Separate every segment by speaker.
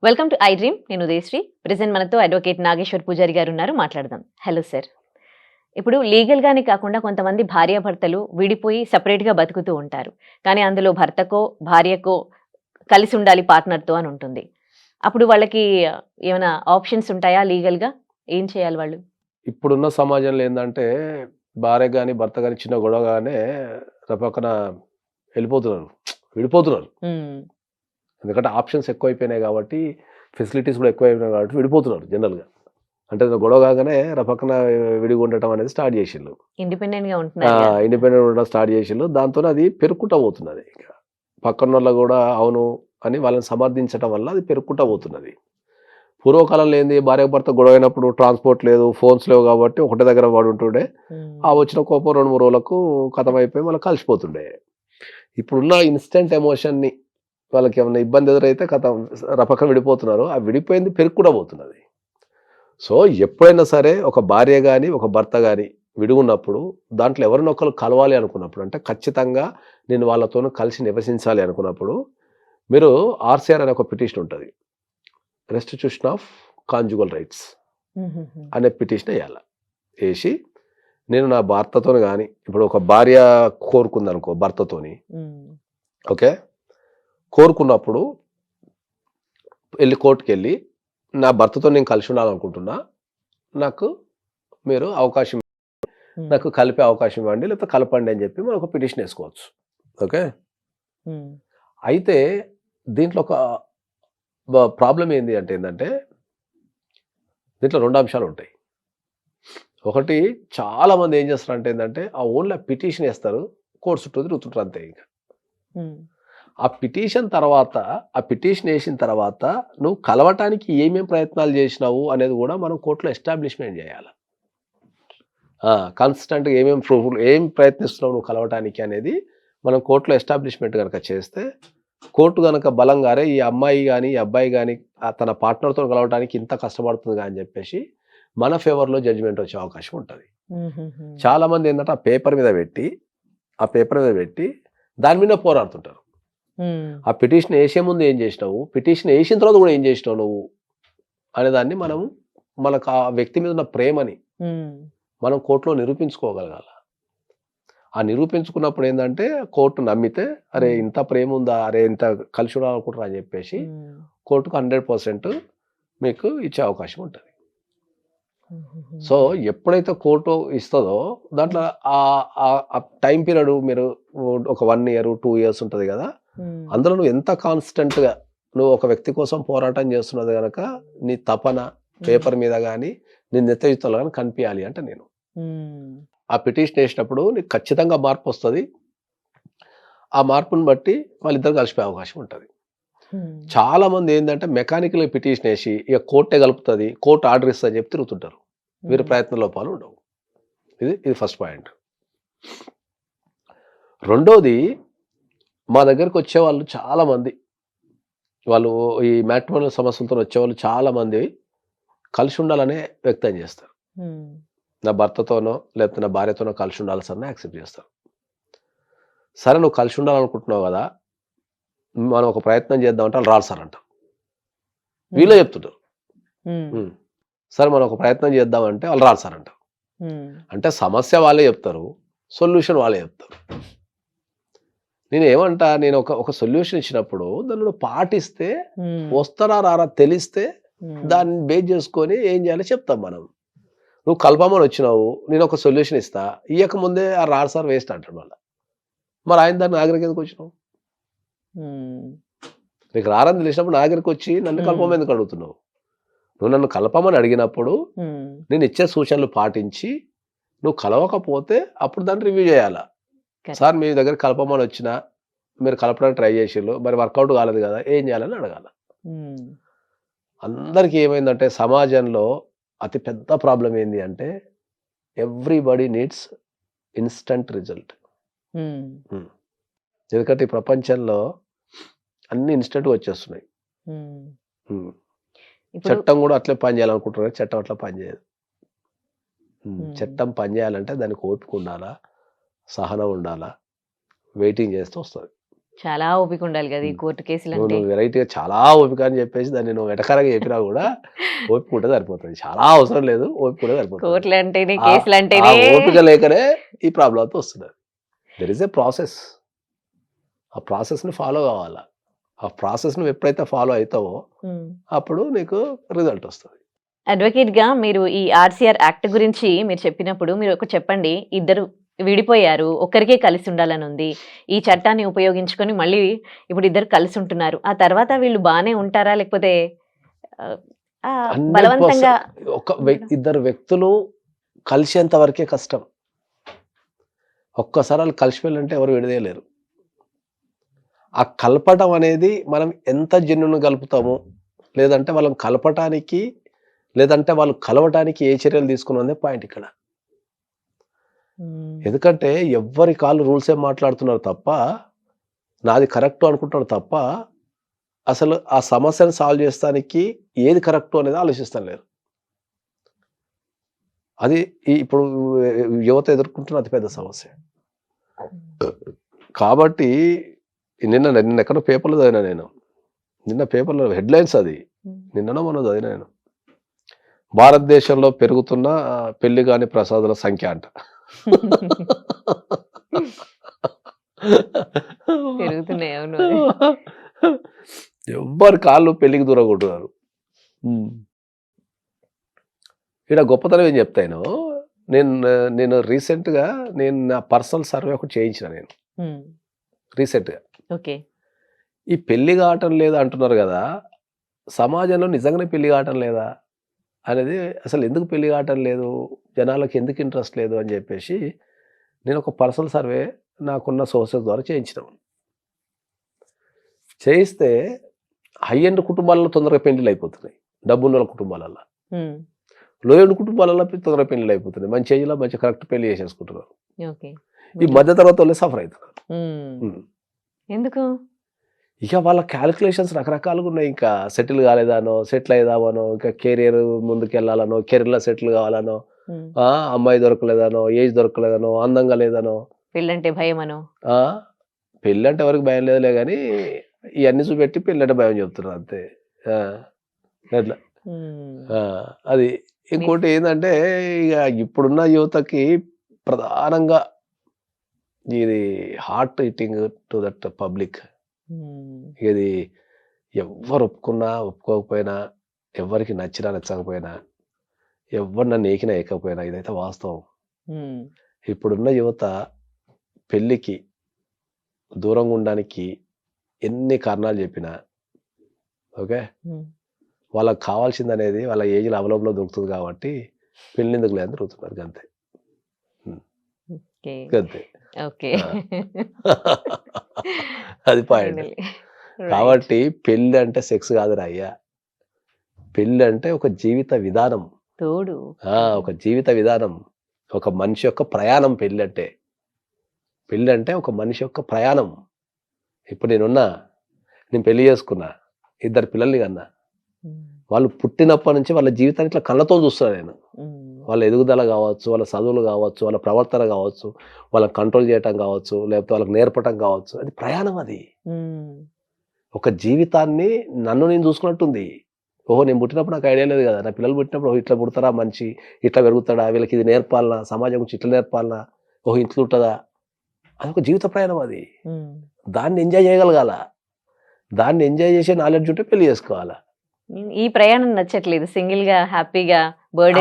Speaker 1: Welcome to I dream. నేను Udayasri. Present మనతో advocate Nageshwar పూజారి గారు ఉన్నారు. మాట్లాడదాం. Hello sir. ఇప్పుడు లీగల్గానే కాకుండా కొంతమంది భార్యాభర్తలు విడిపోయి సపరేట్గా బతుకుతూ ఉంటారు. కానీ అందులో భర్తకో భార్యకో కలిసి ఉండాలి పార్ట్నర్తో అని ఉంటుంది. అప్పుడు వాళ్ళకి ఏమైనా ఆప్షన్స్ ఉంటాయా లీగల్గా? ఏం చేయాలి వాళ్ళు?
Speaker 2: ఇప్పుడున్న సమాజంలో ఏంటంటే భార్య కానీ భర్త కానీ చిన్న గొడవగానే పక్కన వెళ్ళిపోతున్నారు, విడిపోతున్నారు. ఎందుకంటే ఆప్షన్స్ ఎక్కువైపోయినాయి కాబట్టి, ఫెసిలిటీస్ కూడా ఎక్కువైపోయినాయి కాబట్టి విడిపోతున్నారు జనరల్గా. అంటే గొడవ కాగానే పక్కన విడిగా ఉండటం అనేది స్టార్ట్ చేసిండ్రు.
Speaker 1: ఇండిపెండెంట్గా
Speaker 2: ఉండడం స్టార్ట్ చేసిండ్రు. దాంతో అది పెరుక్కుంటా పోతున్నది. ఇంకా పక్కన వాళ్ళ కూడా అవును అని వాళ్ళని సమర్థించడం వల్ల అది పెరుక్కుంటా పోతున్నది. పూర్వకాలంలో ఏంది, భార్య భర్త గొడవ అయినప్పుడు ట్రాన్స్పోర్ట్ లేదు, ఫోన్స్ లేవు కాబట్టి ఒకటే దగ్గర వాడు ఉంటుండే. ఆ వచ్చిన కోపం 2-3 రోజులకు కథం అయిపోయి మళ్ళీ కలిసిపోతుండే. ఇప్పుడున్న ఇన్స్టెంట్ ఎమోషన్ని వాళ్ళకి ఏమైనా ఇబ్బంది ఎదురైతే కథ రపకం విడిపోతున్నారు. ఆ విడిపోయింది పెరుక్కుండా పోతున్నది. సో ఎప్పుడైనా సరే ఒక భార్య కానీ ఒక భర్త కానీ విడుగున్నప్పుడు దాంట్లో ఎవరినొకరు కలవాలి అనుకున్నప్పుడు, అంటే ఖచ్చితంగా నేను వాళ్ళతో కలిసి నివసించాలి అనుకున్నప్పుడు మీరు ఆర్సిఆర్ అనే ఒక పిటిషన్ ఉంటుంది, రెస్టిట్యూషన్ ఆఫ్ కాంజుగల్ రైట్స్ అనే పిటిషన్ వేయాలి. వేసి నేను నా భర్తతో కానీ, ఇప్పుడు ఒక భార్య కోరుకుందనుకో భర్తతోని, ఓకే, కోరుకున్నప్పుడు వెళ్ళి కోర్టుకు వెళ్ళి నా భర్తతో నేను కలిసి ఉండాలనుకుంటున్నా, నాకు మీరు అవకాశం, నాకు కలిపే అవకాశం ఇవ్వండి లేకపోతే కలపండి అని చెప్పి మనం ఒక పిటిషన్ వేసుకోవచ్చు. ఓకే. అయితే దీంట్లో ఒక ప్రాబ్లం ఏంటంటే దీంట్లో 2 అంశాలు ఉంటాయి. ఒకటి, చాలా మంది ఏం చేస్తారు అంటే ఆ ఓన్లీ పిటిషన్ వేస్తారు, కోర్టు చుట్టూ తిరుగుతుంటారు అంతే. ఇంకా ఆ పిటిషన్ వేసిన తర్వాత నువ్వు కలవటానికి ఏమేమి ప్రయత్నాలు చేసినావు అనేది కూడా మనం కోర్టులో ఎస్టాబ్లిష్మెంట్ చేయాలి. కాన్స్టెంట్గా ఏం ప్రయత్నిస్తున్నావు నువ్వు కలవటానికి అనేది మనం కోర్టులో ఎస్టాబ్లిష్మెంట్ కనుక చేస్తే, కోర్టు కనుక బలంగా అరే ఈ అమ్మాయి కానీ ఈ అబ్బాయి కానీ తన పార్ట్నర్తో కలవటానికి ఇంత కష్టపడుతుంది అని చెప్పేసి మన ఫేవర్లో జడ్జిమెంట్ వచ్చే అవకాశం ఉంటుంది. చాలా మంది ఏంటంటే ఆ పేపర్ మీద పెట్టి దాని మీద పోరాడుతుంటారు. ఆ పిటిషన్ వేసే ముందు ఏం చేసినావు, పిటిషన్ వేసిన తర్వాత కూడా ఏం చేసినావు నువ్వు అనేదాన్ని మనకు ఆ వ్యక్తి మీద ఉన్న ప్రేమని మనం కోర్టులో నిరూపించుకోగలగాల. ఆ నిరూపించుకున్నప్పుడు ఏంటంటే కోర్టు నమ్మితే అరే ఇంత ప్రేమ ఉందా, అరే ఇంత కలిసి ఉండాలనుకుంటారా అని చెప్పేసి కోర్టుకు 100% మీకు ఇచ్చే అవకాశం ఉంటుంది. సో ఎప్పుడైతే కోర్టు ఇస్తుందో దాంట్లో ఆ టైం పీరియడ్ మీరు ఒక 1 year 2 years ఉంటుంది కదా, అందులో నువ్వు ఎంత కాన్స్టెంట్గా నువ్వు ఒక వ్యక్తి కోసం పోరాటం చేస్తున్నది కనుక నీ తపన పేపర్ మీద కానీ నీ నెత్తయుతలో కానీ కనిపించాలి అంటే నేను ఆ పిటిషన్ వేసినప్పుడు నీకు ఖచ్చితంగా మార్పు వస్తుంది. ఆ మార్పుని బట్టి వాళ్ళిద్దరు కలిసిపోయే అవకాశం ఉంటుంది. చాలా మంది ఏంటంటే మెకానికల్ పిటిషన్ వేసి ఇక కోర్టే కలుపుతుంది, కోర్టు ఆర్డర్ ఇస్తుంది చెప్పి తిరుగుతుంటారు. వీరి ప్రయత్న లోపాలు ఉండవు. ఇది ఫస్ట్ పాయింట్. రెండోది, మా దగ్గరకు వచ్చేవాళ్ళు చాలామంది, వాళ్ళు ఈ మ్యాట్రిమోనియల్ సమస్యలతో వచ్చేవాళ్ళు చాలామంది కలిసి ఉండాలనే వ్యక్తం చేస్తారు. నా భర్తతోనో లేకపోతే నా భార్యతోనో కలిసి ఉండాల్సిన యాక్సెప్ట్ చేస్తారు. సరే నువ్వు కలిసి ఉండాలనుకుంటున్నావు కదా, మనం ఒక ప్రయత్నం చేద్దామంటే వాళ్ళు రాదు సార్ అంటారు. వీళ్ళే చెప్తుంటారు. సరే మనం ఒక ప్రయత్నం చేద్దామంటే వాళ్ళు రాదు సార్ అంటారు. అంటే సమస్య వాళ్ళే చెప్తారు, సొల్యూషన్ వాళ్ళే చెప్తారు. నేను ఒక సొల్యూషన్ ఇచ్చినప్పుడు దాన్ని పాటిస్తే వస్తారా రారా తెలిస్తే దాన్ని బేస్ చేసుకొని ఏం చేయాలో చెప్తాం మనం. నువ్వు కలపమని వచ్చినావు, నేను ఒక సొల్యూషన్ ఇస్తా, ఇయ్యకముందే ఆ రాడు సార్ వేస్ట్ అంటాడు మళ్ళీ. మరి ఆయన దాన్ని ఆఖరికి ఎందుకు వచ్చినావు? నీకు రారని తెలిసినప్పుడు నా దగ్గరికి వచ్చి నన్ను కలపమని ఎందుకు అడుగుతున్నావు? నువ్వు నన్ను కలపమని అడిగినప్పుడు నేను ఇచ్చే సూచనలు పాటించి నువ్వు కలవకపోతే అప్పుడు దాన్ని రివ్యూ చేయాలా. సార్ మీ దగ్గర కలపమని వచ్చినా మీరు కలపడానికి ట్రై చేసిర్రు, మరి వర్కౌట్ కాలేదు కదా, ఏం చేయాలని అడగాల. అందరికీ ఏమైందంటే సమాజంలో అతి పెద్ద ప్రాబ్లం ఏంది అంటే ఎవ్రీబడి నీడ్స్ ఇన్స్టంట్ రిజల్ట్. ఎందుకంటే ఈ ప్రపంచంలో అన్ని ఇన్స్టెంట్గా వచ్చేస్తున్నాయి. చట్టం కూడా అట్లే పని చేయాలనుకుంటున్నారు, చట్టం అట్లా పనిచేయదు. చట్టం పనిచేయాలంటే దానికి ఓపిక ఉండాలా, సహనం ఉండాలా, వెయిటింగ్ చేస్తే వస్తుంది.
Speaker 1: చాలా ఓపిక ఉండాలి కదా ఈ కోర్టు కేసులు
Speaker 2: నువ్వు
Speaker 1: అంటే.
Speaker 2: నువ్వు వెరైటీగా చాలా ఓపిక అని చెప్పేసి దాన్ని నువ్వు వెటకారంగా చెప్పినా కూడా ఓపిక ఉంటే సరిపోతుంది. చాలా అవసరం లేదు, ఓపిక కూడా సరిపోతుంది.
Speaker 1: కోర్టులు అంటేనే
Speaker 2: ఆ
Speaker 1: కేసులు
Speaker 2: ఆ
Speaker 1: అంటేనే
Speaker 2: ఓపిక లేకనే ఈ ప్రాబ్లం అంతా వస్తున్నది. There is a process. ఆ ప్రాసెస్ని ఫాలో కావాలా. ఆ ప్రాసెస్ నువ్వు ఎప్పుడైతే ఫాలో అవుతావో అప్పుడు నీకు రిజల్ట్ వస్తుంది.
Speaker 1: అడ్వకేట్ గా మీరు ఈ ఆర్సీఆర్ యాక్ట్ గురించి మీరు చెప్పినప్పుడు మీరు ఒక చెప్పండి, ఇద్దరు విడిపోయారు, ఒక్కరికే కలిసి ఉండాలని ఉంది, ఈ చట్టాన్ని ఉపయోగించుకొని మళ్ళీ ఇప్పుడు ఇద్దరు కలిసి ఉంటున్నారు, ఆ తర్వాత వీళ్ళు బానే ఉంటారా లేకపోతే ఆ, ఆ,
Speaker 2: 100%
Speaker 1: బలవంతంగా
Speaker 2: ఇద్దరు వ్యక్తులు కలిసేంత వరకే కష్టం. ఒక్కసారి వాళ్ళు కలిసిపోయారంటే ఎవరు విడదీయలేరు. ఆ కలపటం అనేది మనం ఎంత జెన్యున్ కలుపుతాము, లేదంటే వాళ్ళని కలపటానికి, లేదంటే వాళ్ళు కలవటానికి ఏ చర్యలు తీసుకున్నదే పాయింట్ ఇక్కడ. ఎందుకంటే ఎవ్వరి కాళ్ళు రూల్సే మాట్లాడుతున్నారు తప్ప, నాది కరెక్ట్ అనుకుంటున్నారు తప్ప, అసలు ఆ సమస్యను సాల్వ్ చేస్తానికి ఏది కరెక్ట్ అనేది ఆలోచిస్తాను లేరు. అది ఇప్పుడు యువత ఎదుర్కొంటున్న అతిపెద్ద సమస్య. కాబట్టి నిన్న ఎక్కడో పేపర్లో చదివినా నేను. నిన్న పేపర్లో హెడ్లైన్స్ అది. నిన్ననో మొన్న చదివినా నేను. భారతదేశంలో పెరుగుతున్న పెళ్లి కాని ప్రసాదుల సంఖ్య అంట.
Speaker 1: పెరుగుతున్నాయి, అవును.
Speaker 2: ఎవ్వరి కాళ్ళు పెళ్లికి దూరం కొట్టున్నారు. ఇక్కడ గొప్పతనం ఏం చెప్తాను, నేను రీసెంట్గా నా పర్సనల్ సర్వే ఒకటి చేయించిన నేను రీసెంట్గా.
Speaker 1: ఓకే.
Speaker 2: ఈ పెళ్లి కావటం లేదా అంటున్నారు కదా, సమాజంలో నిజంగానే పెళ్లి కావటం లేదా అనేది, అసలు ఎందుకు పెళ్లి కావటం లేదు, జనాలకు ఎందుకు ఇంట్రెస్ట్ లేదు అని చెప్పేసి నేను ఒక పర్సనల్ సర్వే నాకున్న సోర్సెస్ ద్వారా చేయించినాం. చేయిస్తే హై ఎండ్ కుటుంబాలలో తొందరగా పెళ్లిళ్ళు అయిపోతున్నాయి, డబ్బున్న కుటుంబాలలో. లో ఎండ్ కుటుంబాలలో తొందరగా పెళ్లిళ్ళు అయిపోతున్నాయి, మంచి ఏజ్లో మంచి కరెక్ట్ పెళ్లి చేసేసుకుంటున్నారు. ఈ మధ్య తరగతి వాళ్ళే సఫర్ అవుతున్నారు.
Speaker 1: ఎందుకు?
Speaker 2: ఇక వాళ్ళ క్యాలిక్యులేషన్స్ రకరకాలుగా ఉన్నాయి. ఇంకా సెటిల్ కాలేదానో, సెటిల్ అయ్యేదామనో, ఇంకా కెరియర్ ముందుకు వెళ్ళాలనో, కెరీర్లో సెటిల్ కావాలనో, అమ్మాయి దొరకలేదనో, ఏజ్ దొరకలేదనో, అందంగా లేదనో,
Speaker 1: పెళ్ళంటే భయమనో.
Speaker 2: పెళ్ళి అంటే ఎవరికి భయం లేదులే కానీ ఇవన్నీ చూపెట్టి పెళ్ళంటే భయం చెప్తున్నారు అంతే. అట్లా అది. ఇంకోటి ఏంటంటే ఇక ఇప్పుడున్న యువతకి ప్రధానంగా ఇది heart eating to that public. ఇది ఎవరు ఒప్పుకున్నా ఒప్పుకోకపోయినా, ఎవరికి నచ్చినా నచ్చకపోయినా, ఎవరు నన్ను ఏకినా ఏకపోయినా, ఇదైతే వాస్తవం. ఇప్పుడున్న యువత పెళ్ళికి దూరంగా ఉండడానికి ఎన్ని కారణాలు చెప్పినా, ఓకే, వాళ్ళకి కావాల్సింది అనేది వాళ్ళ ఏజ్లో అవలంబలో దొరుకుతుంది కాబట్టి పెళ్ళి ఎందుకు లేదని తిరుగుతున్నారు అంతే. అంతే. అది పాయింట్. కాబట్టి పెళ్ళి అంటే సెక్స్ కాదురా అయ్యా, పెళ్ళి అంటే ఒక జీవిత విధానం, ఒక జీవిత విధానం, ఒక మనిషి యొక్క ప్రయాణం. పెళ్ళి అంటే ఒక మనిషి యొక్క ప్రయాణం. ఇప్పుడు నేను పెళ్లి చేసుకున్నా, 2 పిల్లల్ని కన్నా, వాళ్ళు పుట్టినప్పటి నుంచి వాళ్ళ జీవితాన్ని ఇట్లా కళ్ళతో చూస్తాను నేను. వాళ్ళ ఎదుగుదల కావచ్చు, వాళ్ళ చదువులు కావచ్చు, వాళ్ళ ప్రవర్తన కావచ్చు, వాళ్ళని కంట్రోల్ చేయటం కావచ్చు, లేకపోతే వాళ్ళకి నేర్పటం కావచ్చు, అది ప్రయాణం. అది ఒక జీవితాన్ని నన్ను నేను చూసుకున్నట్టుంది. ఓహో, నేను పుట్టినప్పుడు నాకు ఐడియా లేదు కదా, నా పిల్లలు పుట్టినప్పుడు ఇట్లా పుడతారా, మనిషి ఇట్లా పెరుగుతాడా, వీళ్ళకి ఇది నేర్పాలనా, సమాజం గురించి ఇట్లా నేర్పాలనా, ఓహో ఇంట్లో ఉంటుందా, అదొక జీవిత ప్రయాణం. అది దాన్ని ఎంజాయ్ చేయగలగాల, దాన్ని ఎంజాయ్ చేసే నాలెడ్జ్ ఉంటే పెళ్లి చేసుకోవాలా.
Speaker 1: ఈ ప్రయాణం నచ్చట్లేదు, సింగిల్ గా హ్యాపీగా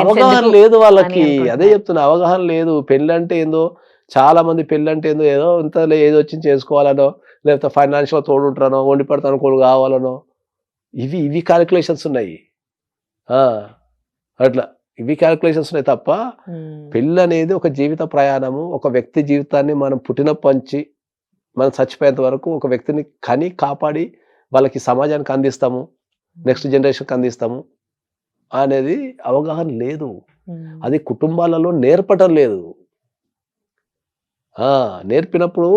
Speaker 2: అవగాహన లేదు వాళ్ళకి. అదే చెప్తున్నా, అవగాహన లేదు. పెళ్ళి అంటే ఏందో, చాలా మంది పెళ్ళి అంటే ఏందో ఏదో ఇంత ఏదో వచ్చి చేసుకోవాలనో, లేకపోతే ఫైనాన్షియల్ తోడు ఉంటానో, వండి పెడతాను కొడు కావాలనో, ఇవి క్యాలిక్యులేషన్స్ ఉన్నాయి. అట్లా ఇవి క్యాలిక్యులేషన్స్ ఉన్నాయి తప్ప పెళ్ళి అనేది ఒక జీవిత ప్రయాణము. ఒక వ్యక్తి జీవితాన్ని మనం పుట్టినప్పటి నుంచి మనం చచ్చిపోయేంత వరకు ఒక వ్యక్తిని కని కాపాడి వాళ్ళకి సమాజానికి అందిస్తాము, నెక్స్ట్ జనరేషన్కి అందిస్తాము అనేది అవగాహన లేదు. అది కుటుంబాలలో నేర్పటం లేదు. నేర్పినప్పుడు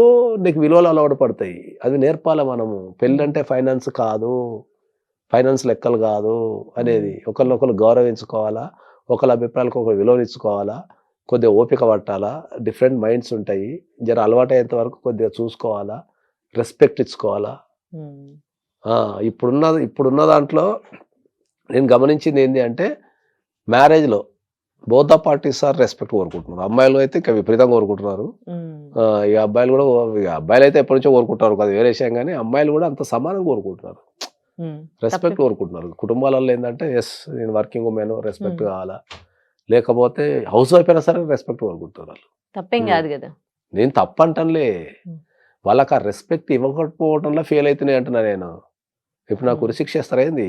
Speaker 2: నీకు విలువలు అలవాటు పడతాయి, అది నేర్పాలి మనము. పెళ్ళి అంటే ఫైనాన్స్ కాదు, ఫైనాన్స్ లెక్కలు కాదు అనేది. ఒకరినొకరు గౌరవించుకోవాలా, ఒకళ్ళ అభిప్రాయాలకు ఒకరు విలువనిచ్చుకోవాలా, కొద్దిగా ఓపిక పట్టాలా, డిఫరెంట్ మైండ్స్ ఉంటాయి. జర అలవాటయ్యేంత వరకు కొద్దిగా చూసుకోవాలా, రెస్పెక్ట్ ఇచ్చుకోవాలా.
Speaker 1: ఉమ్,
Speaker 2: ఆ! ఇప్పుడున్న దాంట్లో నేను గమనించింది ఏంది అంటే, మ్యారేజ్‌లో both the parties are respect కోరుకుంటున్నారు. అమ్మాయిలు అయితే ఇంకా విపరీతంగా కోరుకుంటున్నారు.
Speaker 1: ఉమ్,
Speaker 2: ఇక అబ్బాయిలు కూడా అబ్బాయిలైతే ఎప్పటినుంచో కోరుకుంటారు. అది వేరే విషయం గానీ, అమ్మాయిలు కూడా అంత సమానంగా కోరుకుంటున్నారు.
Speaker 1: ఉమ్.
Speaker 2: రెస్పెక్ట్
Speaker 1: తప్పి
Speaker 2: కోరుకుంటున్నారు. కుటుంబాలలో ఏందంటే, యెస్ నేను వర్కింగ్ వుమెన్ రెస్పెక్ట్
Speaker 1: ఉమ్,
Speaker 2: కావాలా, లేకపోతే హౌస్ వైఫ్ అయినా సరే రెస్పెక్ట్ కోరుకుంటున్నారు వాళ్ళు.
Speaker 1: తప్పేం
Speaker 2: హ్మ్.
Speaker 1: కాదు కదా.
Speaker 2: నేను తప్పంటంలే.
Speaker 1: ఉమ్,
Speaker 2: వాళ్ళకి ఆ రెస్పెక్ట్ ఇవ్వకపోవటంలో ఫెయిల్ అయితున్నాయి అంటున్నా నేను. ఇప్పుడు నాకు
Speaker 1: ఉమ్.
Speaker 2: ఉరిశిక్ష ఏస్తారా ఏంది?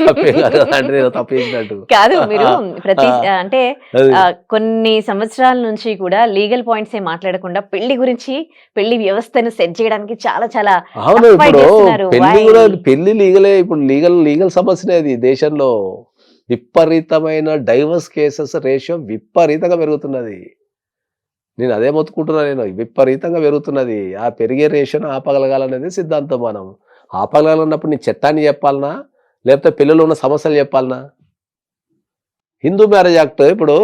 Speaker 2: తప్పేం కాదు కదా అంటే నేను తప్పు చేసినట్టు.
Speaker 1: కాదు మీరు
Speaker 2: ఆ!
Speaker 1: అంటే
Speaker 2: అది.
Speaker 1: కొన్ని సంవత్సరాల నుంచి కూడా లీగల్ పాయింట్స్ ఏ మాట్లాడకుండా పెళ్లి గురించి, పెళ్లి వ్యవస్థను సెట్ చేయడానికి చాలా చాలా
Speaker 2: అవును.
Speaker 1: టఫ్ ఫైట్
Speaker 2: ఇప్పుడు
Speaker 1: చేస్తున్నారు.
Speaker 2: పెళ్లి
Speaker 1: వై?
Speaker 2: గూడా పెళ్లి లీగలే. ఇప్పుడు లీగల్ సమస్యనే అది దేశంలో. విపరీతమైన డైవర్స్ కేసెస్ రేషియో విపరీతంగా పెరుగుతున్నది. నేను అదే మొత్తుకుంటున్నా నేను. విపరీతంగా పెరుగుతున్నది. ఆ పెరిగే రేషియోని ఆపగలగాలనేది సిద్ధాంతం మనం. ఆపగలగన్నప్పుడు నీ చట్టాన్ని చెప్పాలనా? లేకపోతే పెళ్ళిలో ఉన్న సమస్యలు చెప్పాలనా? హిందూ మ్యారేజ్ యాక్ట్ ఇప్పుడు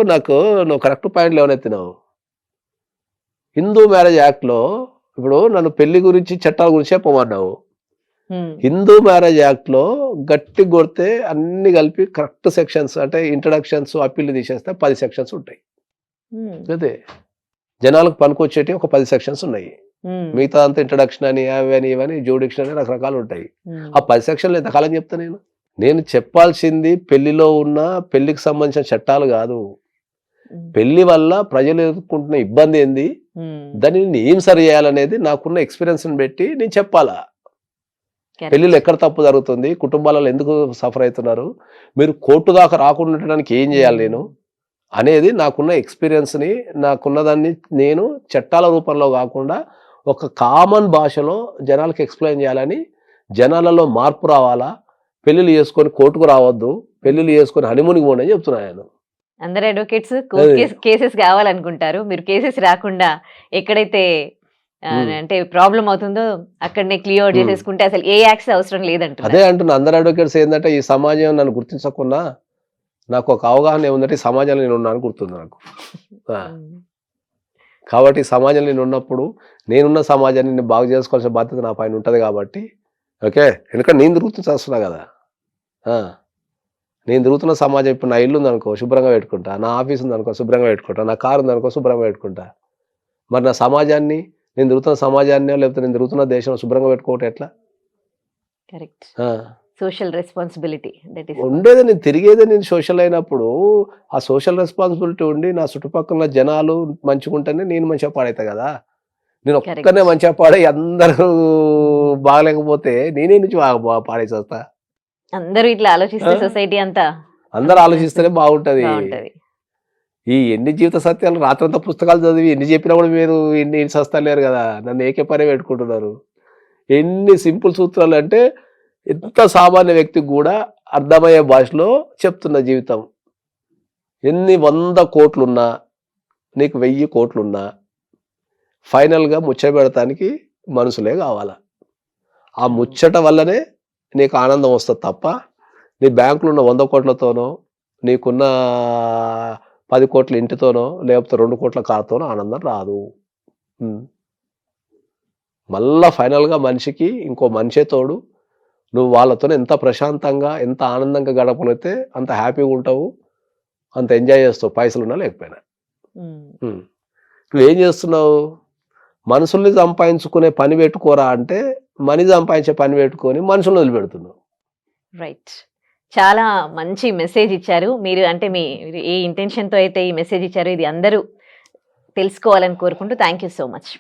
Speaker 2: నువ్వు కరెక్ట్ పాయింట్ లేవనెత్తినావు. హిందూ మ్యారేజ్ యాక్ట్‌లో ఇప్పుడు నన్ను పెళ్లి గురించి, చట్టాల గురించి చెప్పమన్నావు.
Speaker 1: ఉమ్,
Speaker 2: హిందూ మ్యారేజ్ యాక్ట్‌లో గట్టిగా కొడితే అన్నీ కలిపి కరెక్ట్ సెక్షన్స్ అంటే ఇంట్రడక్షన్స్, అప్పీల్‌లు తీసేస్తే 10 సెక్షన్స్ ఉంటాయి.
Speaker 1: ఉమ్,
Speaker 2: అదే. జనాలకు పనికొచ్చేటివి ఒక 10 సెక్షన్స్ ఉన్నాయి.
Speaker 1: ఉమ్,
Speaker 2: మిగతాదంతా ఇంట్రడక్షన్ అని, అవని, ఇవని, జ్యూడిక్షన్ అని రకరకాలుంటాయి.
Speaker 1: ఉమ్,
Speaker 2: ఆ 10 సెక్షన్‌లు ఎంతకాలం చెప్తా నేను? నేను చెప్పాల్సింది పెళ్లిలో ఉన్న పెళ్లికి సంబంధించిన చట్టాలు గాదు.
Speaker 1: ఉమ్,
Speaker 2: పెళ్లి వల్ల ప్రజలు ఎదుర్కొంటున్న ఇబ్బంది ఏంది?
Speaker 1: ఉమ్.
Speaker 2: దానిని ఏం సరి చేయాలనేది నాకున్న ఎక్స్‌పీరియన్స్‌ని బట్టి నేను చెప్పాలా. పెళ్ళిలో
Speaker 1: కరెక్ట్.
Speaker 2: ఎక్కడ తప్పు జరుగుతుంది? కుటుంబాలలో ఎందుకు సఫర్ అయితున్నారు? మీరు కోర్టు దాకా రాకుండా ఉండడానికి ఏం చేయాలి నేను?
Speaker 1: ఉమ్,
Speaker 2: అనేది నాకున్న ఎక్స్‌పీరియన్స్‌ని, నాకున్న దాన్ని నేను చట్టాల రూపంలో గాకుండా, ఒక కామన్ భాషలో జనాలకి ఎక్స్‌ప్లెయిన్ చేయాలని, జనాలలో మార్పు రావాలా, పెళ్ళిళ్ళు చేసుకొని కోర్టుకు రావద్దు, పెళ్ళిళ్ళు చేసుకొని హనీమూన్‌కి పోండి అని చెప్తున్నా నేను.
Speaker 1: అందరు అడ్వకేట్స్ కోర్ట్
Speaker 2: అది.
Speaker 1: కేసెస్ కావాలనుకుంటారు. మీరు కేసెస్ రాకుండా ఎక్కడైతే
Speaker 2: హ్మ్.
Speaker 1: అంటే ప్రాబ్లమ్ అవుతుందో అక్కడనే క్లియర్
Speaker 2: హ్మ్.
Speaker 1: చేసేసుకుంటే అసలు ఏ యాక్స్ అవసరం
Speaker 2: అదే
Speaker 1: లేదంటున్నారు.
Speaker 2: అంటున్నా. అందరు అడ్వకేట్స్ ఏందంటే, ఈ సమాజం నన్ను గుర్తించకున్నా, నాకొక అవగాహన ఏముందంటే, ఈ సమాజంలో నేనున్నా అని గుర్తుంది నాకు. ఆ!
Speaker 1: ఉమ్,
Speaker 2: కాబట్టి ఈ సమాజంలో నేనున్నప్పుడు, నేనున్న సమాజాన్ని నేను బాగు చేసుకోవాల్సిన బాధ్యత నా పైన ఉంటది కాబట్టి, ఓకే. ఎందుకంటే నేను తిరుగుతూ చస్తున్నా గదా! ఆ! నేను తిరుగుతున్న సమాజం ఇప్పుడు నా ఇల్లుందనుకో శుభ్రంగా పెట్టుకుంటా. నా ఆఫీస్ ఉందనుకో శుభ్రంగా పెట్టుకుంటా. నా కారు ఉందనుకో శుభ్రంగా పెట్టుకుంటా. మరి నా సమాజాన్ని, నేను తిరుగుతున్న సమాజాన్నో లేకపోతే నేను తిరుగుతున్న దేశం శుభ్రంగా పెట్టుకోవటం ఎట్లా?
Speaker 1: కరెక్ట్.
Speaker 2: ఆ!
Speaker 1: సోషల్ రెస్పాన్సిబిలిటీ దట్ ఈస్
Speaker 2: ఉండేదే నేను తిరిగేదే నేను సోషల్ అయినప్పుడు, ఆ సోషల్ రెస్పాన్సిబిలిటీ ఉండి నా చుట్టుపక్కల జనాలు మంచిగుంటేనే నేను మంచిగా పాడైతా గదా! నేను ఒక్కడినే
Speaker 1: కరెక్ట్.
Speaker 2: మంచిగా పాడై అందరూ బాగలేకపోతే నేనే నుంచి పాడేసొస్తా.
Speaker 1: అందరూ ఇట్లా ఆలోచిస్తే
Speaker 2: ఆ!
Speaker 1: సొసైటీ అంతా
Speaker 2: అందరూ ఆలోచిస్తేనే బాగుంటది.
Speaker 1: బాగుంటది.
Speaker 2: ఈ ఎన్ని జీవిత సత్యాలు రాత్రంతా పుస్తకాలు చదివి ఎన్ని చెప్పినా కూడా మీరు ఇన్ని సస్తలేరు గదా! నన్ను ఏకేపనే పెట్టుకుంటున్నారు. ఎన్ని సింపుల్ సూత్రాలు అంటే ఎంత సామాన్య వ్యక్తికి గూడా అర్థమయ్యే భాషలో చెప్తున్న జీవితం. ఎన్ని 100,00,00,000 నీకు 1000,00,00,000 ఫైనల్‌గా ముచ్చటబెడతానికి మనుషులే గావాల. ఆ
Speaker 1: ఉమ్,
Speaker 2: ముచ్చట వల్లనే నీకు ఆనందం వస్తది తప్ప, నీ బ్యాంక్‌లో ఉన్న 100,00,00,000తోనో, నీకున్న 10,00,00,000 ఇంటితోనో, లేకపోతే 2,00,00,000 కార్‌తోనో ఆనందం రాదు. హ్మ్. మళ్ళా ఫైనల్‌గా మనిషికి ఇంకో మనిషే తోడు. నువ్వు వాళ్ళతోని ఎంత ప్రశాంతంగా, ఎంత ఆనందంగా గడపగలిగితే అంత హ్యాపీగుంటావు. అంత ఎంజాయ్ చేస్తావు పైసలున్నా లేకపోయినా.
Speaker 1: ఉమ్.
Speaker 2: హ్మ్. నువ్వేం చేస్తున్నావు? మనుషుల్ని సంపాదించుకునే పని పెట్టుకోరా అంటే, మనీ సంపాదించే పని పెట్టుకొని మనుషుల్ని వదిలిపెడుతున్నావు.
Speaker 1: రైట్. చాలా మంచి మెసేజ్ ఇచ్చారు. మీరు అంటే మీ ఏ ఇంటెన్షన్‌తో అయితే ఈ మెసేజ్ ఇచ్చారో ఇది అందరూ తెలుసుకోవాలని కోరుకుంటూ థాంక్ యూ సో మచ్.